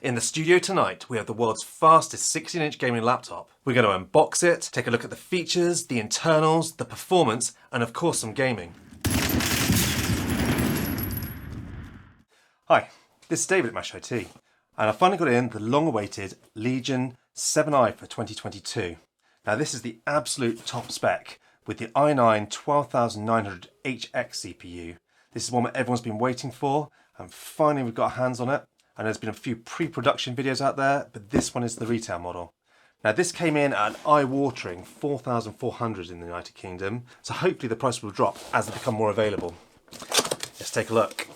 In the studio tonight, we have the world's fastest 16-inch gaming laptop. We're going to unbox it, take a look at the features, the internals, the performance, and of course some gaming. Hi, this is David at Mash IT, and I finally got in the long-awaited Legion 7i for 2022. Now this is the absolute top spec with the i9 12900HX CPU. This is one that everyone's been waiting for, and finally we've got our hands on it. And there's been a few pre-production videos out there, but this one is the retail model. Now this came in at an eye-watering $4,400 in the United Kingdom, so hopefully the price will drop as they become more available. Let's take a look.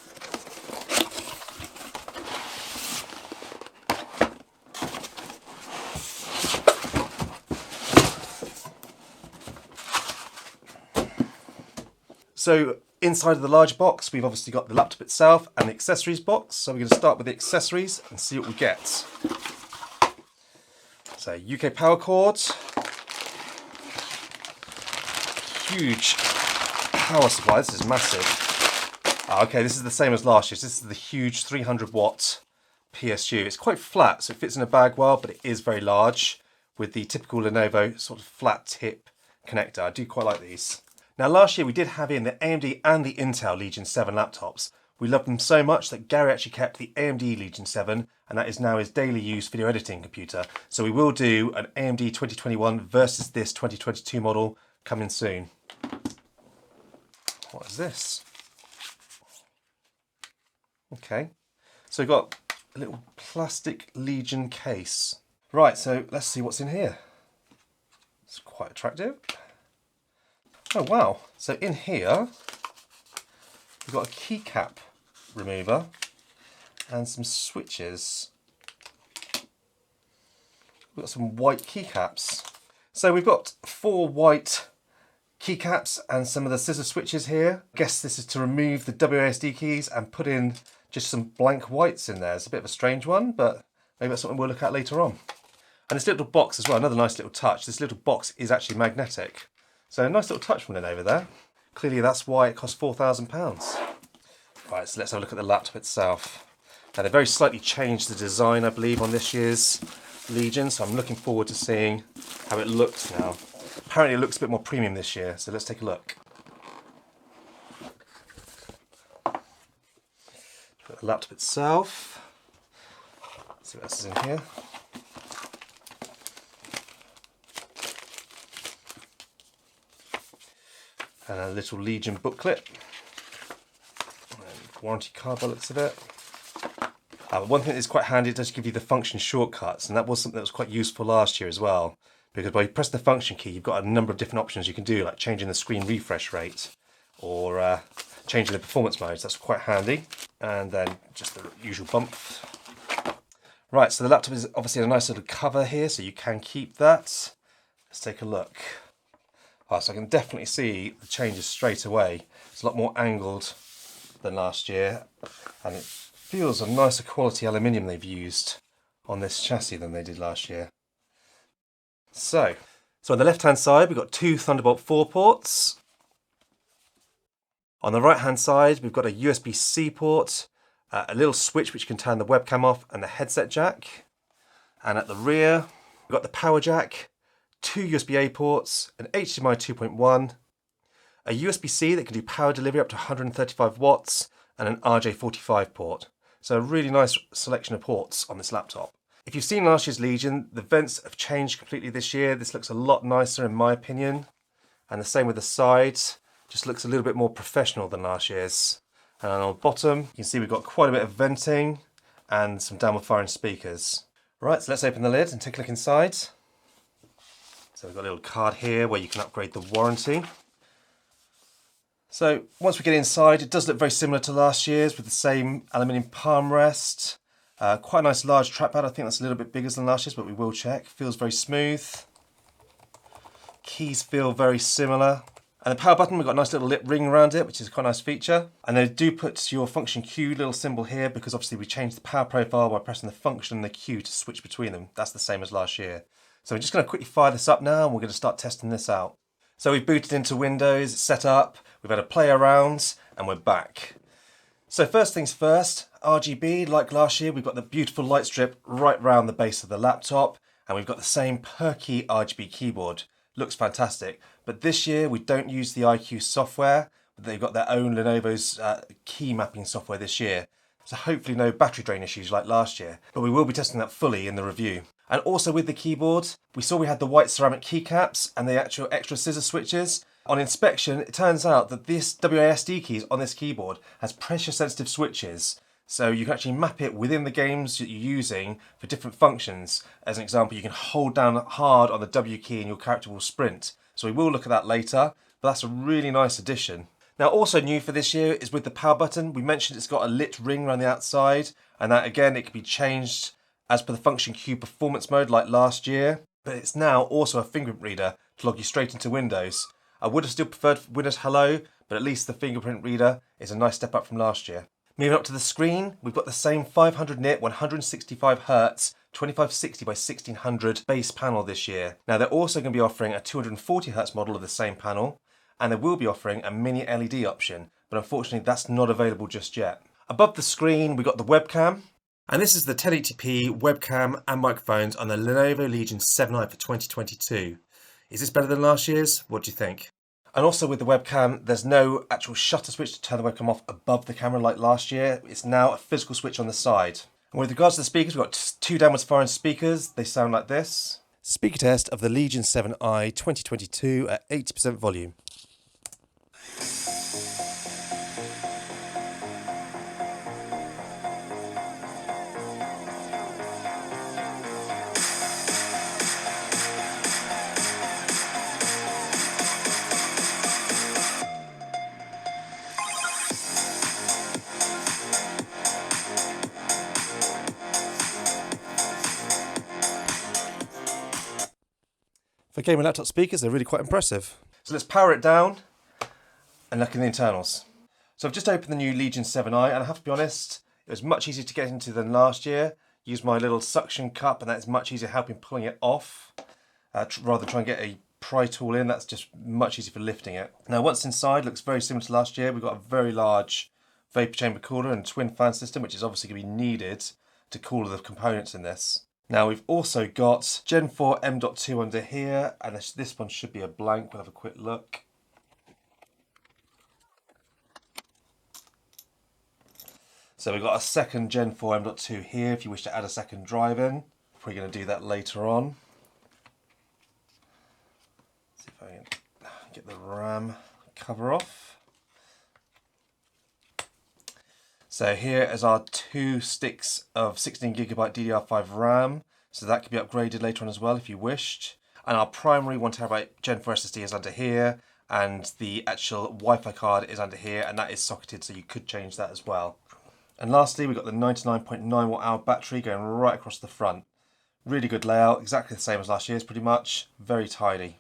So inside of the large box, we've obviously got the laptop itself and the accessories box. So we're going to start with the accessories and see what we get. So UK power cords, huge power supply. This is massive. Okay, this is the same as last year's. This is the huge 300 watt PSU. It's quite flat, so it fits in a bag well, but it is very large with the typical Lenovo sort of flat tip connector. I do quite like these. Now last year we did have in the AMD and the Intel Legion 7 laptops. We loved them so much that Gary actually kept the AMD Legion 7, and that is now his daily use video editing computer. So we will do an AMD 2021 versus this 2022 model coming soon. What is this? Okay, so we've got a little plastic Legion case. Right, so let's see what's in here. It's quite attractive. Oh wow, so in here we've got a keycap remover and some switches. We've got some white keycaps. So we've got 4 white keycaps and some of the scissor switches here. I guess this is to remove the WASD keys and put in just some blank whites in there. It's a bit of a strange one, but maybe that's something we'll look at later on. And this little box as well, another nice little touch. This little box is actually magnetic. So a nice little touch from Lenovo there. Clearly that's why it cost £4,000. Right, so let's have a look at the laptop itself. Now they very slightly changed the design, I believe, on this year's Legion, so I'm looking forward to seeing how it looks now. Apparently it looks a bit more premium this year, so let's take a look. Put the laptop itself. Let's see what else is in here. And a little Legion booklet. And warranty card by the looks of it. One thing that's quite handy, it does give you the function shortcuts, and that was something that was quite useful last year as well. Because by pressing the function key, you've got a number of different options you can do, like changing the screen refresh rate or changing the performance modes. That's quite handy. And then just the usual bump. Right, so the laptop is obviously a nice little cover here, so you can keep that. Let's take a look. So I can definitely see the changes straight away. It's a lot more angled than last year, and it feels a nicer quality aluminium they've used on this chassis than they did last year. So on the left hand side we've got 2 Thunderbolt 4 ports. On the right hand side we've got a USB-C port, a little switch which can turn the webcam off, and the headset jack. And at the rear we've got the power jack, 2 USB-A ports, an HDMI 2.1, a USB-C that can do power delivery up to 135 watts, and an RJ45 port. So a really nice selection of ports on this laptop. If you've seen last year's Legion, the vents have changed completely this year. This looks a lot nicer in my opinion. And the same with the sides, just looks a little bit more professional than last year's. And on the bottom, you can see we've got quite a bit of venting and some downward firing speakers. Right, so let's open the lid and take a look inside. So we've got a little card here where you can upgrade the warranty. So once we get inside, it does look very similar to last year's with the same aluminium palm rest. Quite a nice large trackpad. I think that's a little bit bigger than last year's, but we will check. Feels very smooth. Keys feel very similar. And the power button, we've got a nice little lip ring around it, which is quite a nice feature. And they do put your function Q little symbol here because obviously we changed the power profile by pressing the function and the Q to switch between them. That's the same as last year. So we're just going to quickly fire this up now and we're going to start testing this out. So we've booted into Windows, it's set up, we've had a play around, and we're back. So first things first, RGB, like last year, we've got the beautiful light strip right round the base of the laptop, and we've got the same perky RGB keyboard. Looks fantastic. But this year we don't use the iQ software. They've got their own Lenovo's key mapping software this year. So hopefully no battery drain issues like last year. But we will be testing that fully in the review. And also with the keyboard, we saw we had the white ceramic keycaps and the actual extra scissor switches. On inspection, it turns out that this WASD keys on this keyboard has pressure sensitive switches. So you can actually map it within the games that you're using for different functions. As an example, you can hold down hard on the W key and your character will sprint. So we will look at that later, but that's a really nice addition. Now also new for this year is with the power button. We mentioned it's got a lit ring around the outside, and that again, it can be changed as per the function queue performance mode like last year. But it's now also a fingerprint reader to log you straight into Windows. I would have still preferred Windows Hello, but at least the fingerprint reader is a nice step up from last year. Moving up to the screen, we've got the same 500 nit, 165 Hz, 2560 by 1600 base panel this year. Now they're also going to be offering a 240 Hz model of the same panel, and they will be offering a mini LED option, but unfortunately that's not available just yet. Above the screen, we've got the webcam, and this is the 1080p webcam and microphones on the Lenovo Legion 7i for 2022. Is this better than last year's? What do you think? And also with the webcam, there's no actual shutter switch to turn the webcam off above the camera like last year. It's now a physical switch on the side. And with regards to the speakers, we've got two downwards firing speakers. They sound like this. Speaker test of the Legion 7i 2022 at 80% volume. For gaming laptop speakers, they're really quite impressive. So let's power it down and look in the internals. So I've just opened the new Legion 7i, and I have to be honest, it was much easier to get into than last year. Use my little suction cup, and that's much easier helping pulling it off. Rather than try and get a pry tool in, that's just much easier for lifting it. Now once inside, looks very similar to last year. We've got a very large vapor chamber cooler and twin fan system, which is obviously going to be needed to cool the components in this. Now we've also got Gen 4 M.2 under here, and this one should be a blank. We'll have a quick look. So we've got a second Gen 4 M.2 here if you wish to add a second drive in. We're going to do that later on. See if I can get the RAM cover off. So here is our 2 sticks of 16GB DDR5 RAM. So that can be upgraded later on as well if you wished. And our primary 1TB Gen 4 SSD is under here, and the actual Wi-Fi card is under here, and that is socketed, so you could change that as well. And lastly, we've got the 99.9 watt-hour battery going right across the front. Really good layout, exactly the same as last year's pretty much, very tidy.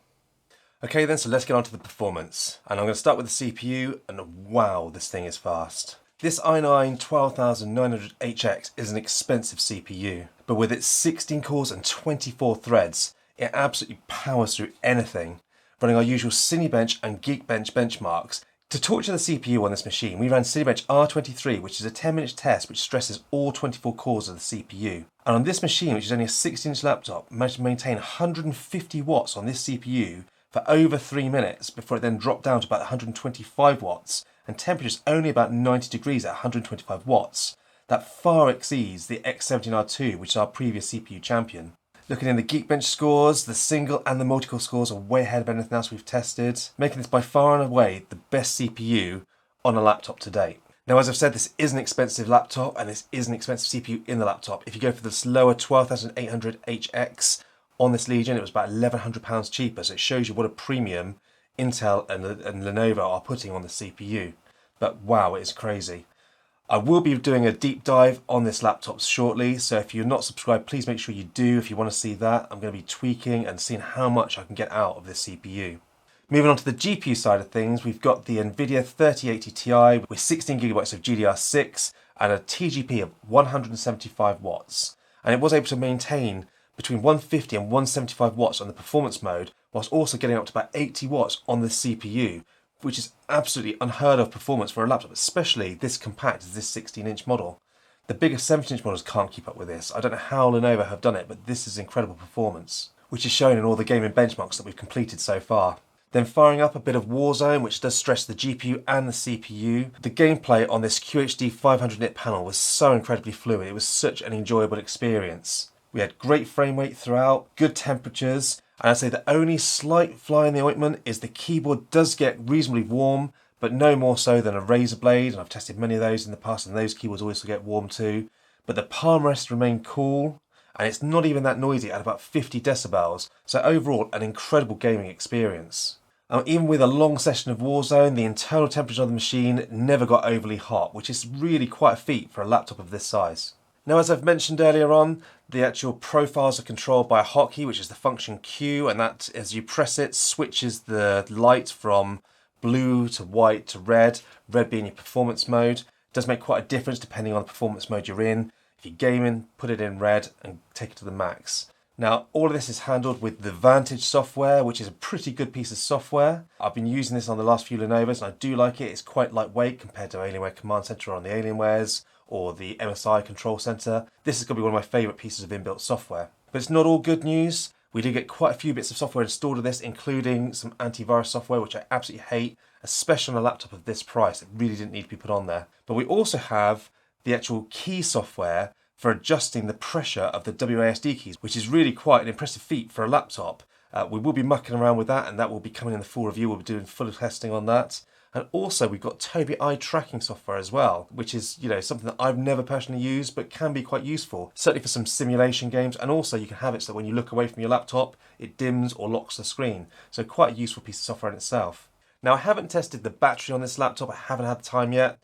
Okay then, so let's get on to the performance. And I'm going to start with the CPU, and wow, this thing is fast. This i9 12900HX is an expensive CPU, but with its 16 cores and 24 threads, it absolutely powers through anything, running our usual Cinebench and Geekbench benchmarks. To torture the CPU on this machine, we ran Cinebench R23, which is a 10-minute test which stresses all 24 cores of the CPU. And on this machine, which is only a 16-inch laptop, managed to maintain 150 watts on this CPU for over 3 minutes before it then dropped down to about 125 watts, and temperature's only about 90 degrees at 125 watts. That far exceeds the X17R2, which is our previous CPU champion. Looking in the Geekbench scores, the single and the multi-core scores are way ahead of anything else we've tested, making this by far and away the best CPU on a laptop to date. Now, as I've said, this is an expensive laptop, and this is an expensive CPU in the laptop. If you go for the slower 12800HX on this Legion, it was about £1,100 cheaper, so it shows you what a premium Intel and Lenovo are putting on the CPU. But wow, it is crazy. I will be doing a deep dive on this laptop shortly, so if you're not subscribed, please make sure you do if you want to see that. I'm going to be tweaking and seeing how much I can get out of this CPU. Moving on to the GPU side of things, we've got the NVIDIA 3080 Ti with 16GB of GDR6 and a TGP of 175 watts. And it was able to maintain between 150 and 175 watts on the performance mode, whilst also getting up to about 80 watts on the CPU. which is absolutely unheard of performance for a laptop, especially this compact as this 16-inch model. The bigger 17-inch models can't keep up with this. I don't know how Lenovo have done it, but this is incredible performance, which is shown in all the gaming benchmarks that we've completed so far. Then firing up a bit of Warzone, which does stress the GPU and the CPU. The gameplay on this QHD 500 nit panel was so incredibly fluid. It was such an enjoyable experience. We had great frame rate throughout, good temperatures, and I'd say the only slight fly in the ointment is the keyboard does get reasonably warm, but no more so than a Razer blade, and I've tested many of those in the past, and those keyboards also get warm too. But the palm rests remain cool, and it's not even that noisy at about 50 decibels, so overall an incredible gaming experience. Even with a long session of Warzone, the internal temperature of the machine never got overly hot, which is really quite a feat for a laptop of this size. Now, as I've mentioned earlier on, the actual profiles are controlled by a hotkey, which is the function Q, and that, as you press it, switches the light from blue to white to red, red being your performance mode. It does make quite a difference depending on the performance mode you're in. If you're gaming, put it in red and take it to the max. Now, all of this is handled with the Vantage software, which is a pretty good piece of software. I've been using this on the last few Lenovo's and I do like it. It's quite lightweight compared to Alienware Command Center on the Alienwares or the MSI Control Center. This is going to be one of my favourite pieces of inbuilt software. But it's not all good news. We do get quite a few bits of software installed with this, including some antivirus software, which I absolutely hate, especially on a laptop of this price. It really didn't need to be put on there. But we also have the actual key software for adjusting the pressure of the WASD keys, which is really quite an impressive feat for a laptop. We will be mucking around with that, and that will be coming in the full review. We'll be doing full testing on that. And also we've got Tobii eye tracking software as well, which is, something that I've never personally used, but can be quite useful, certainly for some simulation games. And also you can have it so that when you look away from your laptop, it dims or locks the screen. So quite a useful piece of software in itself. Now, I haven't tested the battery on this laptop. I haven't had the time yet.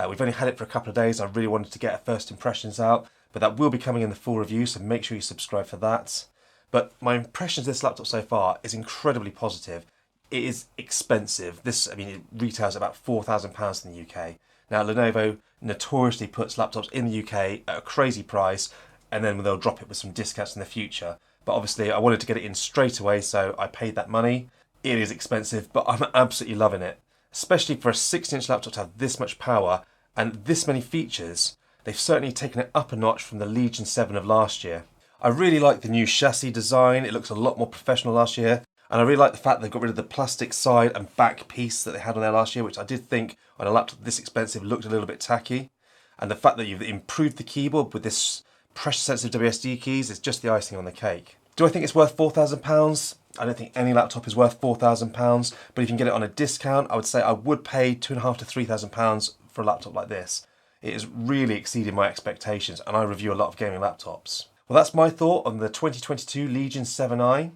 We've only had it for a couple of days. I really wanted to get our first impressions out, but that will be coming in the full review, so make sure you subscribe for that. But my impressions of this laptop so far is incredibly positive. It is expensive. It retails at about £4,000 in the UK. Now, Lenovo notoriously puts laptops in the UK at a crazy price, and then they'll drop it with some discounts in the future. But obviously, I wanted to get it in straight away, so I paid that money. It is expensive, but I'm absolutely loving it. Especially for a 16-inch laptop to have this much power and this many features. They've certainly taken it up a notch from the Legion 7 of last year. I really like the new chassis design. It looks a lot more professional last year. And I really like the fact they've got rid of the plastic side and back piece that they had on there last year, which I did think on a laptop this expensive looked a little bit tacky. And the fact that you've improved the keyboard with this pressure-sensitive WSD keys is just the icing on the cake. Do I think it's worth £4,000? I don't think any laptop is worth £4,000, but if you can get it on a discount, I would say I would pay £2,500 to £3,000 for a laptop like this. It has really exceeded my expectations, and I review a lot of gaming laptops. Well, that's my thought on the 2022 Legion 7i.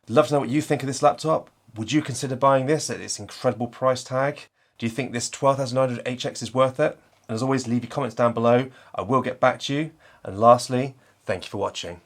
I'd love to know what you think of this laptop. Would you consider buying this at its incredible price tag? Do you think this 12900 HX is worth it? And as always, leave your comments down below. I will get back to you. And lastly, thank you for watching.